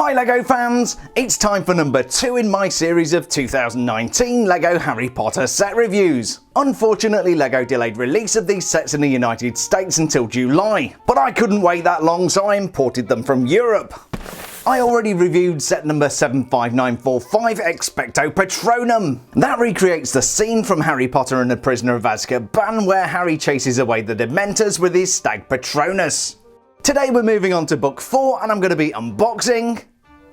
Hi LEGO fans! It's time for number 2 in my series of 2019 LEGO Harry Potter set reviews. Unfortunately, LEGO delayed release of these sets in the United States until July, but I couldn't wait that long, so I imported them from Europe. I already reviewed set number 75945 Expecto Patronum. That recreates the scene from Harry Potter and the Prisoner of Azkaban where Harry chases away the Dementors with his stag Patronus. Today we're moving on to book 4 and I'm going to be unboxing,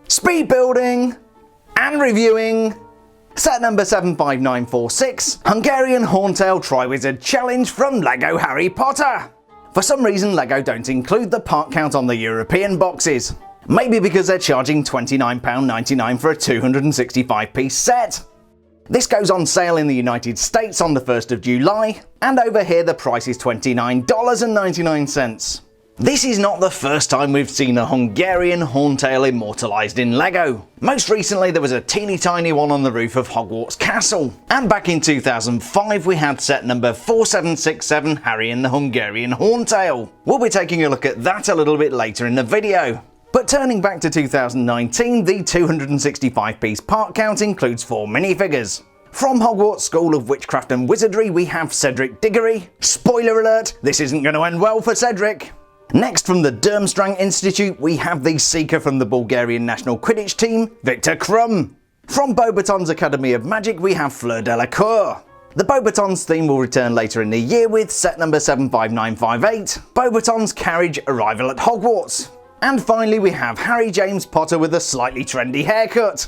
speed building and reviewing set number 75946 Hungarian Horntail Triwizard Challenge from LEGO Harry Potter. For some reason LEGO don't include the part count on the European boxes. Maybe because they're charging £29.99 for a 265-piece set. This goes on sale in the United States on the 1st of July, and over here the price is $29.99. This is not the first time we've seen a Hungarian Horntail immortalised in LEGO. Most recently there was a teeny tiny one on the roof of Hogwarts Castle, and back in 2005 we had set number 4767 Harry and the Hungarian Horntail. We'll be taking a look at that a little bit later in the video. But turning back to 2019, the 265-piece part count includes 4 minifigures. From Hogwarts School of Witchcraft and Wizardry we have Cedric Diggory. Spoiler alert, this isn't going to end well for Cedric. Next, from the Durmstrang Institute we have the Seeker from the Bulgarian national Quidditch team, Viktor Krum. From Beauxbatons Academy of Magic we have Fleur Delacour. The Beauxbatons theme will return later in the year with set number 75958, Beauxbatons Carriage Arrival at Hogwarts. And finally we have Harry James Potter with a slightly trendy haircut.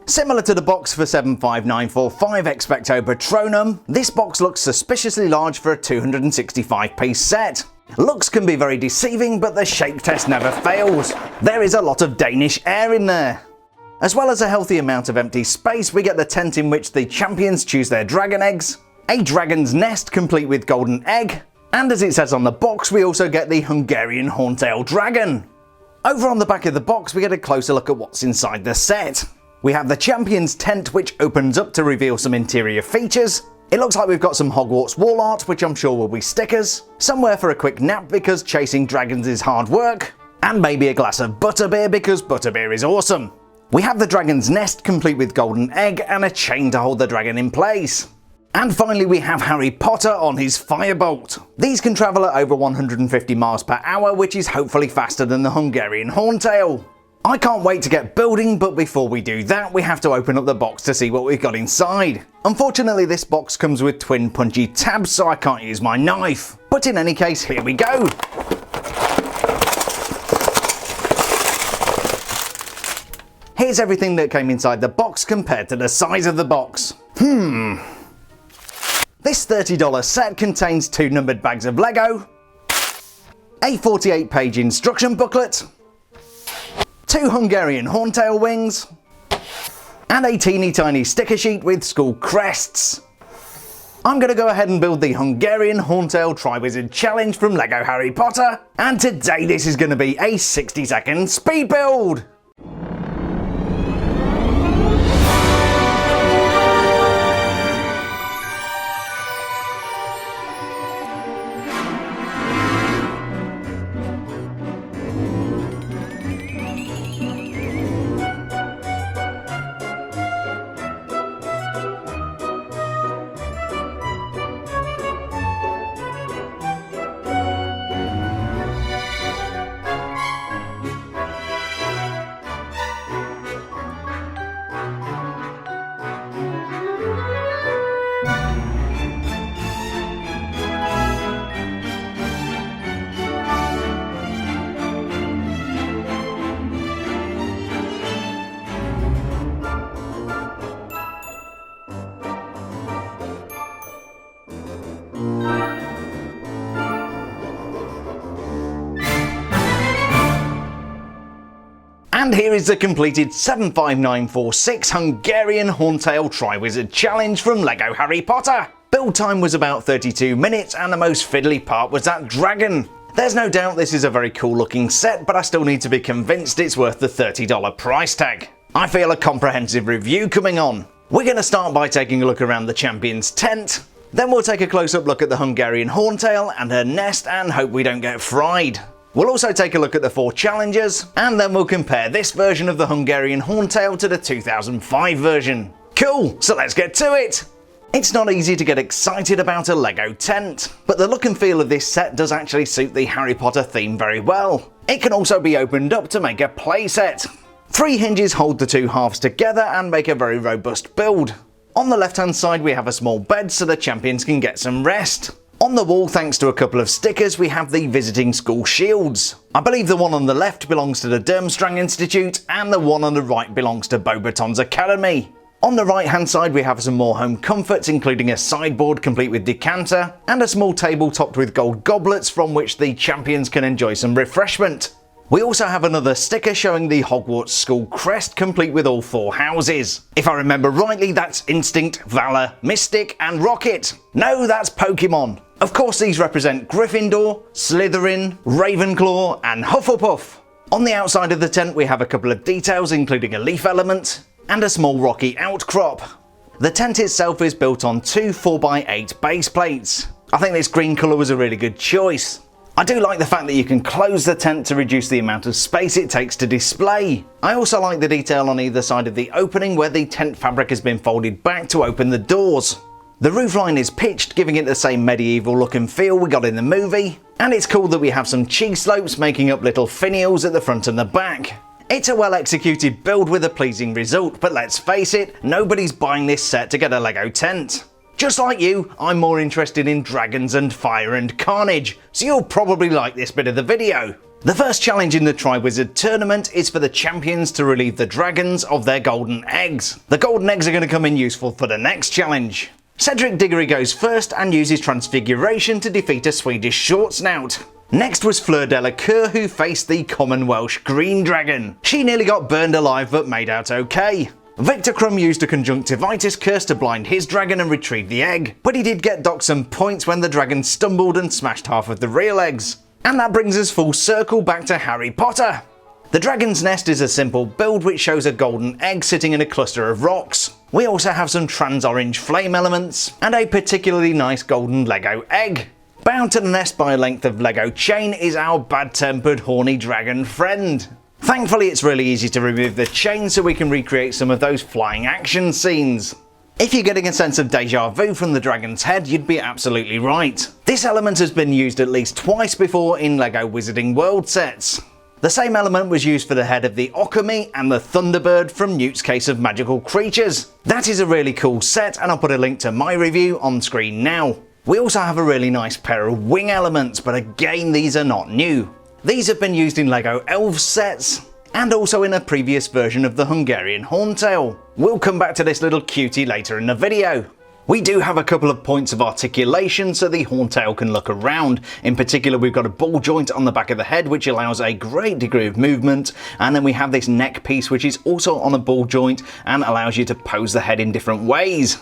Similar to the box for 75945 Expecto Patronum, this box looks suspiciously large for a 265-piece set. Looks can be very deceiving, but the shape test never fails. There is a lot of Danish air in there. As well as a healthy amount of empty space, we get the tent in which the champions choose their dragon eggs, a dragon's nest complete with golden egg, and as it says on the box we also get the Hungarian Horntail dragon. Over on the back of the box we get a closer look at what's inside the set. We have the champion's tent which opens up to reveal some interior features. It looks like we've got some Hogwarts wall art, which I'm sure will be stickers, somewhere for a quick nap because chasing dragons is hard work, and maybe a glass of butterbeer because butterbeer is awesome. We have the dragon's nest complete with golden egg and a chain to hold the dragon in place. And finally we have Harry Potter on his firebolt. These can travel at over 150 miles per hour, which is hopefully faster than the Hungarian Horntail. I can't wait to get building, but before we do that we have to open up the box to see what we've got inside. Unfortunately this box comes with twin punchy tabs, so I can't use my knife. But in any case, here we go. Here's everything that came inside the box compared to the size of the box. This $30 set contains 2 numbered bags of LEGO, a 48-page instruction booklet, 2 Hungarian Horntail wings, and a teeny tiny sticker sheet with school crests. I'm going to go ahead and build the Hungarian Horntail Triwizard Challenge from LEGO Harry Potter, and today this is going to be a 60-second speed build! And here is the completed 75946 Hungarian Horntail Triwizard Challenge from LEGO Harry Potter. Build time was about 32 minutes and the most fiddly part was that dragon. There's no doubt this is a very cool looking set, but I still need to be convinced it's worth the $30 price tag. I feel a comprehensive review coming on. We're going to start by taking a look around the champion's tent. Then we'll take a close-up look at the Hungarian Horntail and her nest and hope we don't get fried. We'll also take a look at the 4 challengers, and then we'll compare this version of the Hungarian Horntail to the 2005 version. Cool, so let's get to it! It's not easy to get excited about a LEGO tent, but the look and feel of this set does actually suit the Harry Potter theme very well. It can also be opened up to make a playset. 3 hinges hold the 2 halves together and make a very robust build. On the left hand side we have a small bed so the champions can get some rest. On the wall, thanks to a couple of stickers, we have the visiting school shields. I believe the one on the left belongs to the Durmstrang Institute and the one on the right belongs to Beauxbatons Academy. On the right hand side we have some more home comforts, including a sideboard complete with decanter and a small table topped with gold goblets from which the champions can enjoy some refreshment. We also have another sticker showing the Hogwarts school crest complete with all 4 houses. If I remember rightly, that's Instinct, Valor, Mystic and Rocket. No, that's Pokemon. Of course these represent Gryffindor, Slytherin, Ravenclaw and Hufflepuff. On the outside of the tent we have a couple of details, including a leaf element and a small rocky outcrop. The tent itself is built on 2 4x8 base plates. I think this green colour was a really good choice. I do like the fact that you can close the tent to reduce the amount of space it takes to display. I also like the detail on either side of the opening where the tent fabric has been folded back to open the doors. The roofline is pitched, giving it the same medieval look and feel we got in the movie. And it's cool that we have some cheese slopes making up little finials at the front and the back. It's a well executed build with a pleasing result, but let's face it, nobody's buying this set to get a LEGO tent. Just like you, I'm more interested in dragons and fire and carnage, so you'll probably like this bit of the video. The first challenge in the Triwizard Tournament is for the champions to relieve the dragons of their golden eggs. The golden eggs are going to come in useful for the next challenge. Cedric Diggory goes first and uses Transfiguration to defeat a Swedish short snout. Next was Fleur Delacour, who faced the common Welsh green dragon. She nearly got burned alive but made out okay. Viktor Krum used a conjunctivitis curse to blind his dragon and retrieve the egg, but he did get docked some points when the dragon stumbled and smashed half of the real eggs. And that brings us full circle back to Harry Potter. The dragon's nest is a simple build which shows a golden egg sitting in a cluster of rocks. We also have some trans-orange flame elements and a particularly nice golden LEGO egg. Bound to the nest by a length of LEGO chain is our bad-tempered horny dragon friend. Thankfully it's really easy to remove the chain so we can recreate some of those flying action scenes. If you're getting a sense of deja vu from the dragon's head, you'd be absolutely right. This element has been used at least twice before in LEGO Wizarding World sets. The same element was used for the head of the Occamy and the Thunderbird from Newt's Case of Magical Creatures. That is a really cool set and I'll put a link to my review on screen now. We also have a really nice pair of wing elements, but again these are not new. These have been used in LEGO Elves sets, and also in a previous version of the Hungarian Horntail. We'll come back to this little cutie later in the video. We do have a couple of points of articulation so the Horntail can look around. In particular we've got a ball joint on the back of the head which allows a great degree of movement, and then we have this neck piece which is also on a ball joint and allows you to pose the head in different ways.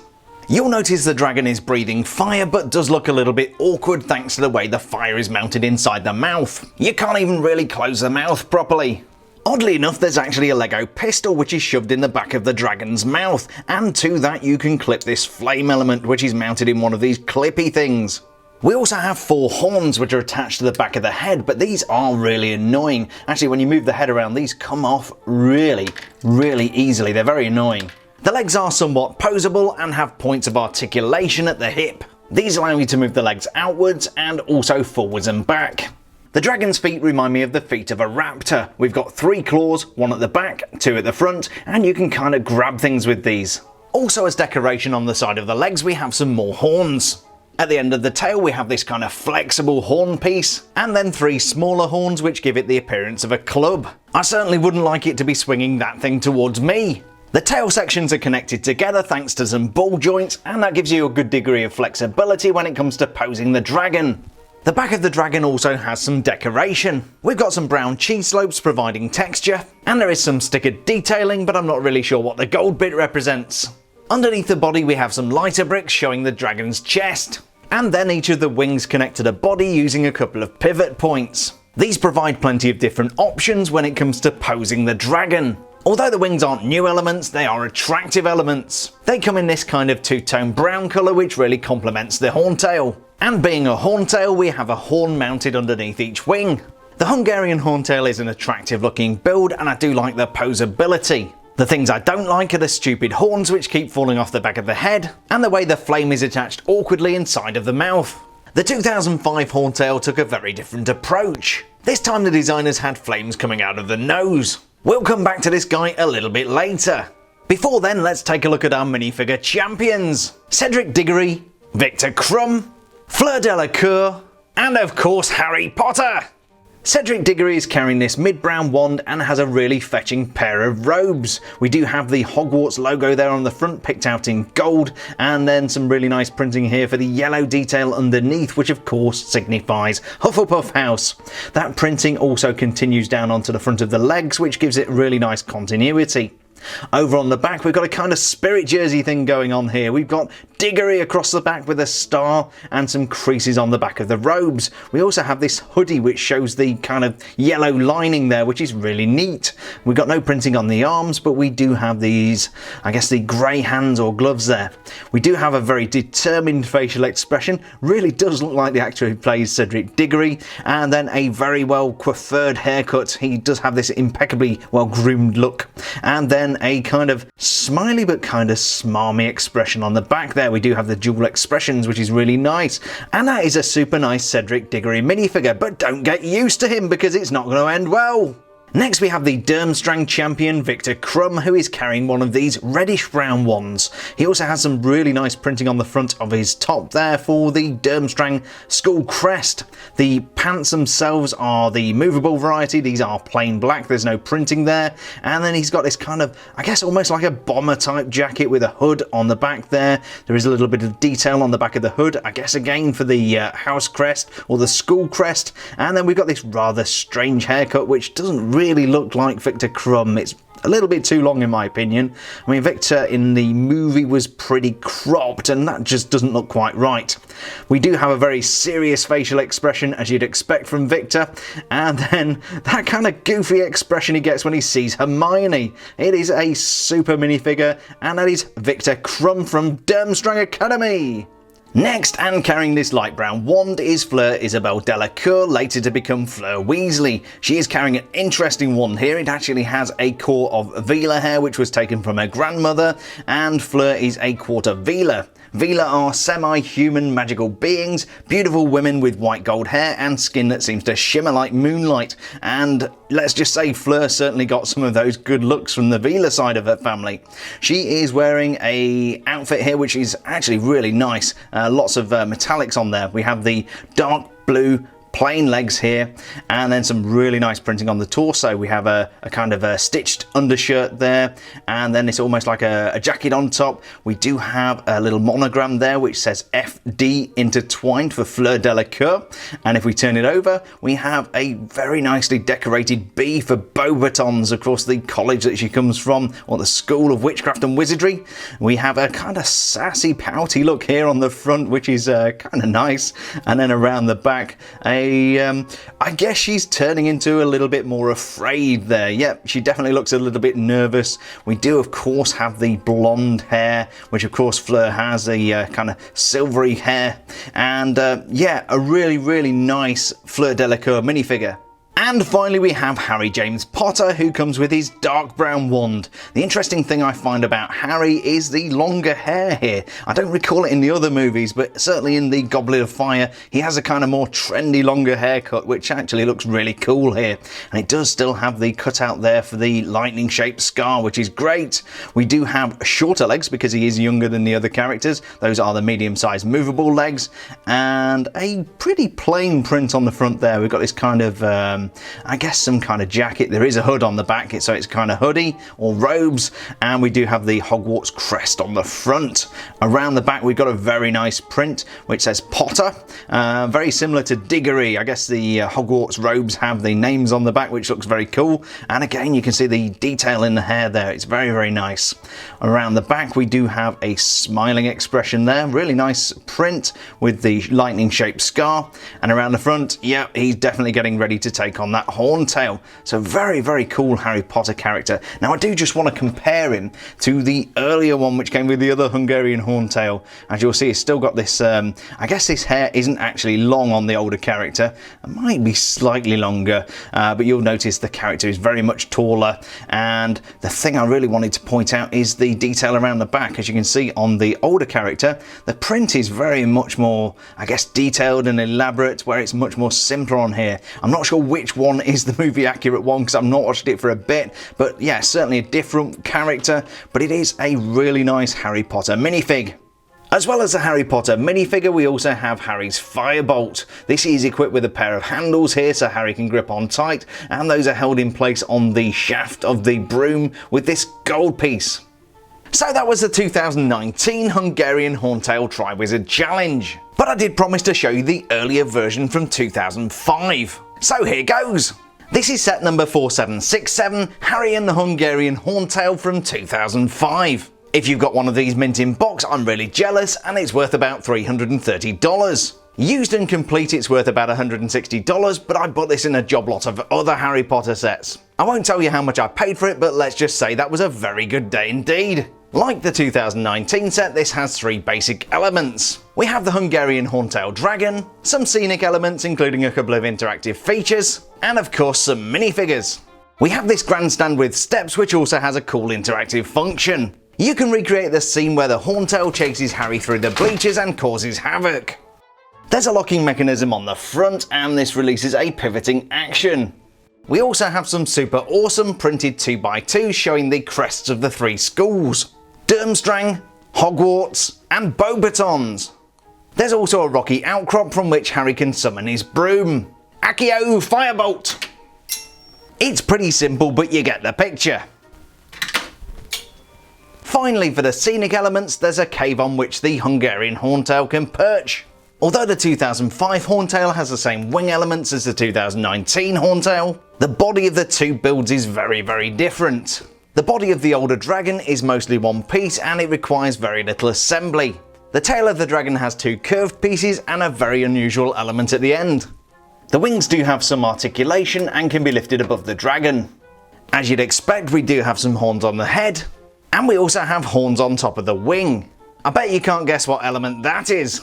You'll notice the dragon is breathing fire but does look a little bit awkward thanks to the way the fire is mounted inside the mouth. You can't even really close the mouth properly. Oddly enough, there's actually a LEGO pistol which is shoved in the back of the dragon's mouth, and to that you can clip this flame element which is mounted in one of these clippy things. We also have 4 horns which are attached to the back of the head, but these are really annoying. Actually, when you move the head around, these come off really easily. They're very annoying. The legs are somewhat poseable and have points of articulation at the hip. These allow you to move the legs outwards and also forwards and back. The dragon's feet remind me of the feet of a raptor. We've got 3 claws, 1 at the back, 2 at the front, and you can kind of grab things with these. Also as decoration on the side of the legs we have some more horns. At the end of the tail we have this kind of flexible horn piece, and then 3 smaller horns which give it the appearance of a club. I certainly wouldn't like it to be swinging that thing towards me. The tail sections are connected together thanks to some ball joints, and that gives you a good degree of flexibility when it comes to posing the dragon. The back of the dragon also has some decoration. We've got some brown cheese slopes providing texture, and there is some stickered detailing, but I'm not really sure what the gold bit represents. Underneath the body we have some lighter bricks showing the dragon's chest, and then each of the wings connect to the body using a couple of pivot points. These provide plenty of different options when it comes to posing the dragon. Although the wings aren't new elements, they are attractive elements. They come in this kind of two-tone brown colour which really complements the Horntail. And being a Horntail, we have a horn mounted underneath each wing. The Hungarian Horntail is an attractive looking build, and I do like the posability. The things I don't like are the stupid horns which keep falling off the back of the head, and the way the flame is attached awkwardly inside of the mouth. The 2005 Horntail took a very different approach. This time the designers had flames coming out of the nose. We'll come back to this guy a little bit later. Before then, let's take a look at our minifigure champions. Cedric Diggory, Viktor Krum, Fleur Delacour, and of course Harry Potter. Cedric Diggory is carrying this mid-brown wand and has a really fetching pair of robes. We do have the Hogwarts logo there on the front, picked out in gold, and then some really nice printing here for the yellow detail underneath, which of course signifies Hufflepuff House. That printing also continues down onto the front of the legs, which gives it really nice continuity. Over on the back, we've got a kind of spirit jersey thing going on here. We've got Diggory across the back with a star and some creases on the back of the robes. We also have this hoodie which shows the kind of yellow lining there, which is really neat. We've got no printing on the arms, but we do have these, I guess, the grey hands or gloves there. We do have a very determined facial expression. Really does look like the actor who plays Cedric Diggory. And then a very well coiffured haircut. He does have this impeccably well groomed look. And then a kind of smiley but kind of smarmy expression on the back there. We do have the dual expressions, which is really nice, and that is a super nice Cedric Diggory minifigure, but don't get used to him because it's not going to end well. Next we have the Durmstrang champion Viktor Krum, who is carrying one of these reddish brown wands. He also has some really nice printing on the front of his top there for the Durmstrang school crest. The pants themselves are the movable variety. These are plain black, there's no printing there. And then he's got this kind of, I guess almost like a bomber type jacket with a hood on the back there. There is a little bit of detail on the back of the hood, I guess again for the house crest or the school crest. And then we've got this rather strange haircut which doesn't really look like Viktor Krum. It's a little bit too long in my opinion. I mean, Viktor in the movie was pretty cropped and that just doesn't look quite right. We do have a very serious facial expression as you'd expect from Viktor, and then that kind of goofy expression he gets when he sees Hermione. It is a super minifigure, and that is Viktor Krum from Durmstrang Academy. Next, and carrying this light brown wand, is Fleur Delacour, later to become Fleur Weasley. She is carrying an interesting wand here. It actually has a core of Veela hair, which was taken from her grandmother, and Fleur is a quarter Veela. Veela are semi-human magical beings, beautiful women with white gold hair and skin that seems to shimmer like moonlight. And let's just say Fleur certainly got some of those good looks from the Veela side of her family. She is wearing a outfit here which is actually really nice. Lots of metallics on there. We have the dark blue plain legs here, and then some really nice printing on the torso. We have a kind of a stitched undershirt there, and then it's almost like a jacket on top. We do have a little monogram there which says FD intertwined for Fleur Delacour, and if we turn it over we have a very nicely decorated B for Beauxbatons, of course the college that she comes from, or the School of Witchcraft and Wizardry. We have a kind of sassy pouty look here on the front, which is kind of nice, and then around the back I guess she's turning into a little bit more afraid there. Yep, she definitely looks a little bit nervous. We do of course have the blonde hair, which of course Fleur has, a kind of silvery hair, and yeah, a really nice Fleur Delacour minifigure. And finally we have Harry James Potter, who comes with his dark brown wand. The interesting thing I find about Harry is the longer hair here. I don't recall it in the other movies, but certainly in the Goblet of Fire he has a kind of more trendy longer haircut, which actually looks really cool here. And it does still have the cutout there for the lightning shaped scar, which is great. We do have shorter legs because he is younger than the other characters. Those are the medium sized movable legs, and a pretty plain print on the front there. We've got this kind of I guess some kind of jacket. There is a hood on the back, so it's kind of hoodie or robes, and we do have the Hogwarts crest on the front. Around the back we've got a very nice print which says Potter, very similar to Diggory. I guess the Hogwarts robes have the names on the back, which looks very cool, and again you can see the detail in the hair there. It's very nice. Around the back we do have a smiling expression there, really nice print with the lightning shaped scar, and around the front, yeah, he's definitely getting ready to take on that Horntail. So very, very cool Harry Potter character. Now I do just want to compare him to the earlier one which came with the other Hungarian Horntail. As you'll see, he's still got this, I guess this hair isn't actually long on the older character. It might be slightly longer, but you'll notice the character is very much taller. And the thing I really wanted to point out is the detail around the back. As you can see on the older character, the print is very much more, I guess, detailed and elaborate, where it's much more simpler on here. I'm not sure which one is the movie accurate one because I've not watched it for a bit, but yeah, certainly a different character, but it is a really nice Harry Potter minifig. As well as the Harry Potter minifigure, we also have Harry's firebolt. This is equipped with a pair of handles here so Harry can grip on tight, and those are held in place on the shaft of the broom with this gold piece. So that was the 2019 Hungarian Horntail Triwizard Challenge. But I did promise to show you the earlier version from 2005. So here goes! This is set number 4767, Harry and the Hungarian Horntail from 2005. If you've got one of these mint in box, I'm really jealous, and it's worth about $330. Used and complete, it's worth about $160, but I bought this in a job lot of other Harry Potter sets. I won't tell you how much I paid for it, but let's just say that was a very good day indeed. Like the 2019 set, this has three basic elements. We have the Hungarian Horntail dragon, some scenic elements including a couple of interactive features, and of course some minifigures. We have this grandstand with steps which also has a cool interactive function. You can recreate the scene where the Horntail chases Harry through the bleachers and causes havoc. There's a locking mechanism on the front, and this releases a pivoting action. We also have some super awesome printed 2x2s showing the crests of the three schools: Durmstrang, Hogwarts and Beauxbatons. There's also a rocky outcrop from which Harry can summon his broom. Accio Firebolt! It's pretty simple, but you get the picture. Finally, for the scenic elements, there's a cave on which the Hungarian Horntail can perch. Although the 2005 Horntail has the same wing elements as the 2019 Horntail, the body of the two builds is very, very different. The body of the older dragon is mostly one piece and it requires very little assembly. The tail of the dragon has two curved pieces and a very unusual element at the end. The wings do have some articulation and can be lifted above the dragon. As you'd expect, we do have some horns on the head, and we also have horns on top of the wing. I bet you can't guess what element that is.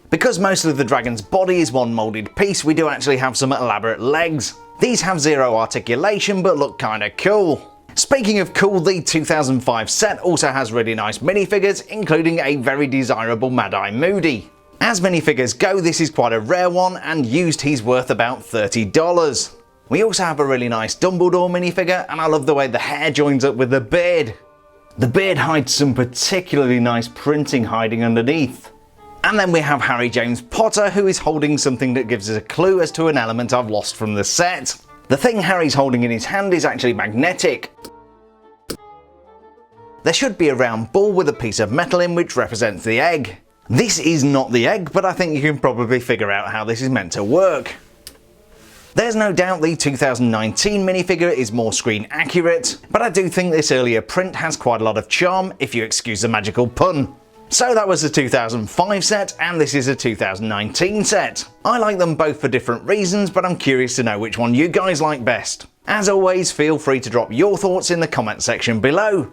Because most of the dragon's body is one moulded piece, we do actually have some elaborate legs. These have zero articulation but look kinda cool. Speaking of cool, the 2005 set also has really nice minifigures, including a very desirable Mad-Eye Moody. As minifigures go, this is quite a rare one, and used he's worth about $30. We also have a really nice Dumbledore minifigure, and I love the way the hair joins up with the beard. The beard hides some particularly nice printing hiding underneath. And then we have Harry James Potter, who is holding something that gives us a clue as to an element I've lost from the set. The thing Harry's holding in his hand is actually magnetic. There should be a round ball with a piece of metal in which represents the egg. This is not the egg, but I think you can probably figure out how this is meant to work. There's no doubt the 2019 minifigure is more screen accurate, but I do think this earlier print has quite a lot of charm, if you excuse the magical pun. So that was the 2005 set, and this is a 2019 set. I like them both for different reasons, but I'm curious to know which one you guys like best. As always, feel free to drop your thoughts in the comment section below.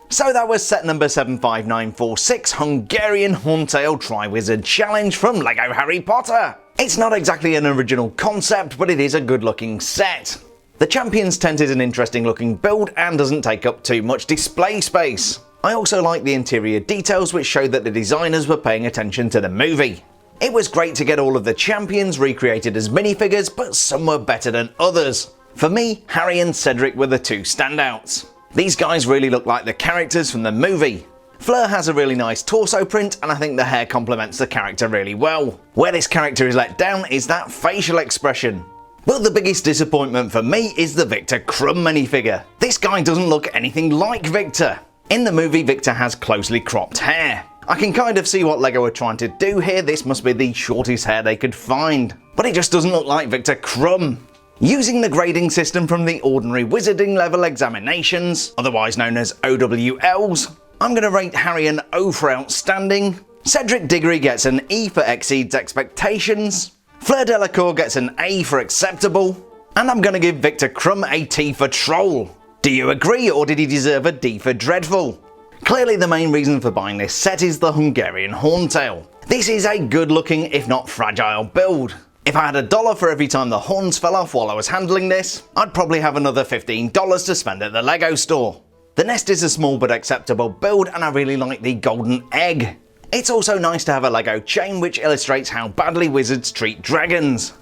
So that was set number 75946, Hungarian Horntail Triwizard Challenge from LEGO Harry Potter. It's not exactly an original concept, but it is a good looking set. The Champions tent is an interesting looking build and doesn't take up too much display space. I also like the interior details, which show that the designers were paying attention to the movie. It was great to get all of the Champions recreated as minifigures, but some were better than others. For me, Harry and Cedric were the two standouts. These guys really look like the characters from the movie. Fleur has a really nice torso print, and I think the hair complements the character really well. Where this character is let down is that facial expression. But the biggest disappointment for me is the Viktor Krum minifigure. This guy doesn't look anything like Viktor. In the movie, Viktor has closely cropped hair. I can kind of see what LEGO are trying to do here. This must be the shortest hair they could find. But it just doesn't look like Viktor Krum. Using the grading system from the Ordinary Wizarding Level Examinations, otherwise known as OWLs, I'm going to rate Harry an O for Outstanding, Cedric Diggory gets an E for Exceeds Expectations, Fleur Delacour gets an A for Acceptable, And I'm going to give Viktor Krum a T for troll. Do you agree, or did he deserve a D for dreadful? Clearly the main reason for buying this set is the Hungarian Horntail. This is a good looking, if not fragile, build. If I had $1 for every time the horns fell off while I was handling this, I'd probably have another $15 to spend at the LEGO store. The nest is a small but acceptable build, and I really like the golden egg. It's also nice to have a LEGO chain which illustrates how badly wizards treat dragons.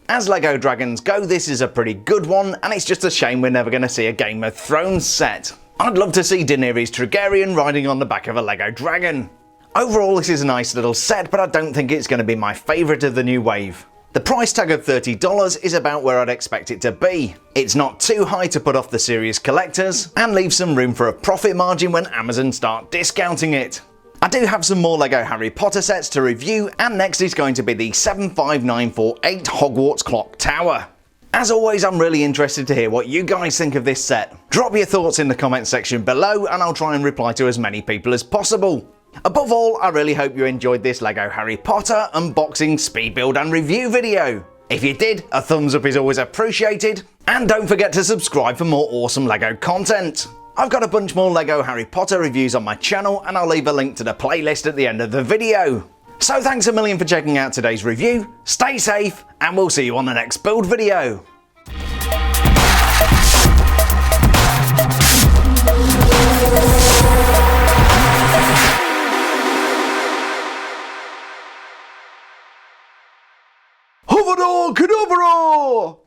As LEGO dragons go, this is a pretty good one, and it's just a shame we're never going to see a Game of Thrones set. I'd love to see Daenerys Targaryen riding on the back of a LEGO dragon. Overall, this is a nice little set, but I don't think it's going to be my favourite of the new wave. The price tag of $30 is about where I'd expect it to be. It's not too high to put off the serious collectors, and leaves some room for a profit margin when Amazon start discounting it. I do have some more LEGO Harry Potter sets to review, and next is going to be the 75948 Hogwarts Clock Tower. As always, I'm really interested to hear what you guys think of this set. Drop your thoughts in the comment section below, and I'll try and reply to as many people as possible. Above all, I really hope you enjoyed this LEGO Harry Potter unboxing, speed build and review video. If you did, a thumbs up is always appreciated, and don't forget to subscribe for more awesome LEGO content. I've got a bunch more LEGO Harry Potter reviews on my channel, and I'll leave a link to the playlist at the end of the video. So thanks a million for checking out today's review, stay safe, and we'll see you on the next build video. Avada Kedavra!